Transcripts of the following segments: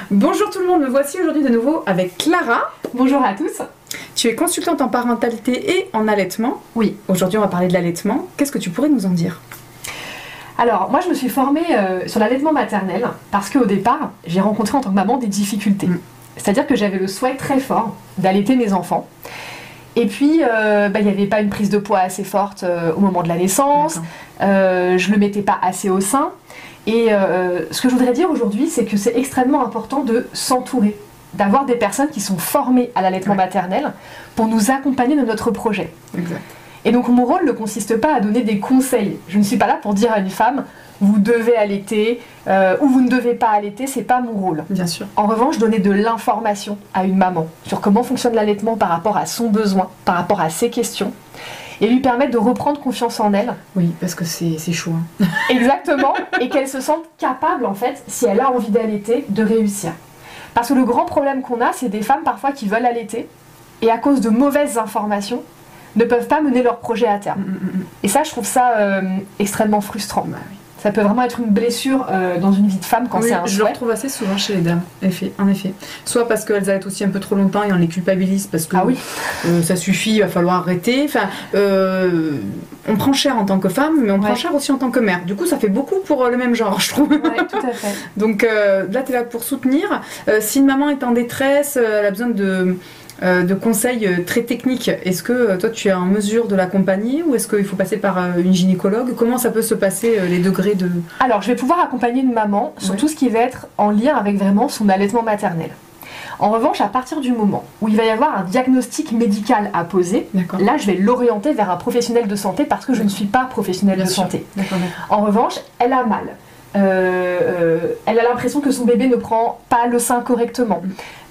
Bonjour tout le monde, me voici aujourd'hui de nouveau avec Clara. Bonjour à tous. Tu es consultante en parentalité et en allaitement. Oui. Aujourd'hui on va parler de l'allaitement. Qu'est-ce que tu pourrais nous en dire? Alors moi je me suis formée sur l'allaitement maternel parce qu'au départ j'ai rencontré en tant que maman des difficultés. C'est-à-dire que j'avais le souhait très fort d'allaiter mes enfants. Et puis il n'y avait pas une prise de poids assez forte au moment de la naissance, je le mettais pas assez au sein. Et ce que je voudrais dire aujourd'hui, c'est que c'est extrêmement important de s'entourer, d'avoir des personnes qui sont formées à l'allaitement maternel pour nous accompagner dans notre projet. Exact. Et donc mon rôle ne consiste pas à donner des conseils. Je ne suis pas là pour dire à une femme vous devez allaiter ou vous ne devez pas allaiter, c'est pas mon rôle. Bien sûr. En revanche, donner de l'information à une maman sur comment fonctionne l'allaitement par rapport à son besoin, par rapport à ses questions, et lui permettre de reprendre confiance en elle. Oui, parce que c'est chaud. Hein. Exactement, et qu'elle se sente capable, en fait, si elle a envie d'allaiter, de réussir. Parce que le grand problème qu'on a, c'est des femmes parfois qui veulent allaiter, et à cause de mauvaises informations, ne peuvent pas mener leur projet à terme. Et ça, je trouve ça extrêmement frustrant. Bah, oui. Ça peut vraiment être une blessure dans une vie de femme quand c'est un souhait. Je le retrouve assez souvent chez les dames, en effet. Soit parce qu'elles allaitent aussi un peu trop longtemps et on les culpabilise parce que ça suffit, il va falloir arrêter. Enfin, on prend cher en tant que femme, mais on prend cher aussi en tant que mère. Du coup, ça fait beaucoup pour le même genre, je trouve. Oui, tout à fait. Donc là, tu es là pour soutenir. Si une maman est en détresse, elle a besoin de conseils très techniques. Est-ce que toi tu es en mesure de l'accompagner ou est-ce qu'il faut passer par une gynécologue? Comment ça peut se passer, les degrés de... Alors je vais pouvoir accompagner une maman sur tout ce qui va être en lien avec vraiment son allaitement maternel. En revanche, à partir du moment où il va y avoir un diagnostic médical à poser, là je vais l'orienter vers un professionnel de santé parce que je ne suis pas professionnelle de santé. En revanche, elle a mal. Elle a l'impression que son bébé ne prend pas le sein correctement.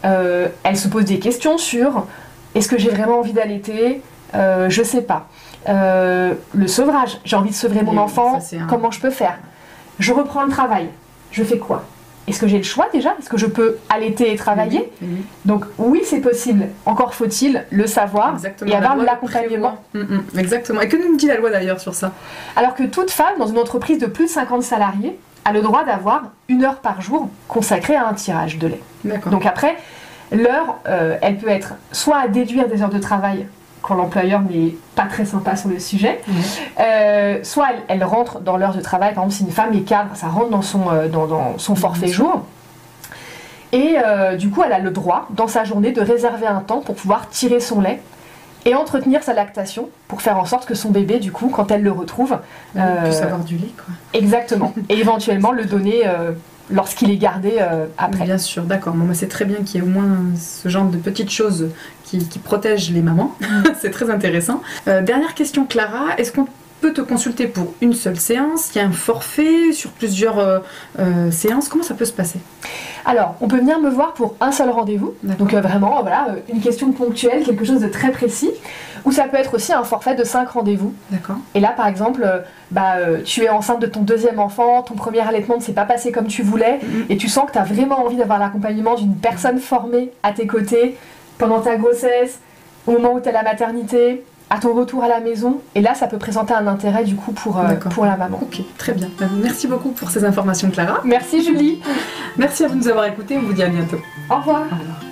Elle se pose des questions sur est-ce que j'ai vraiment envie d'allaiter, je sais pas. Le sevrage, j'ai envie de sevrer mon enfant, comment je peux faire? Je reprends le travail, je fais quoi? Est-ce que j'ai le choix déjà? Est-ce que je peux allaiter et travailler? Donc oui, c'est possible. Encore faut-il le savoir et avoir de l'accompagnement. Exactement. Et que nous dit la loi d'ailleurs sur ça? Alors que toute femme dans une entreprise de plus de 50 salariés a le droit d'avoir 1 heure par jour consacrée à un tirage de lait. Donc après, l'heure, elle peut être soit à déduire des heures de travail quand l'employeur n'est pas très sympa sur le sujet, soit elle rentre dans l'heure de travail. Par exemple, si une femme est cadre, ça rentre dans son forfait jour. Et du coup, elle a le droit, dans sa journée, de réserver un temps pour pouvoir tirer son lait et entretenir sa lactation pour faire en sorte que son bébé, du coup, quand elle le retrouve... puisse avoir du lait, quoi. Exactement. Et éventuellement le donner lorsqu'il est gardé après. Bien sûr, d'accord. Bon, c'est très bien qu'il y ait au moins ce genre de petites choses qui protègent les mamans. C'est très intéressant. Dernière question, Clara. Est-ce qu'on peut te consulter pour une seule séance? Il y a un forfait sur plusieurs séances? Comment ça peut se passer? Alors, on peut venir me voir pour un seul rendez-vous. Donc vraiment, voilà, une question ponctuelle, quelque chose de très précis. Ou ça peut être aussi un forfait de 5 rendez-vous. Et là, par exemple, tu es enceinte de ton 2e enfant, ton premier allaitement ne s'est pas passé comme tu voulais, et tu sens que tu as vraiment envie d'avoir l'accompagnement d'une personne formée à tes côtés pendant ta grossesse, au moment où tu es à la maternité, à ton retour à la maison. Et là, ça peut présenter un intérêt du coup pour la maman. Ok, très bien. Merci beaucoup pour ces informations, Clara. Merci Julie. Merci à vous de nous avoir écoutés. On vous dit à bientôt. Au revoir. Au revoir.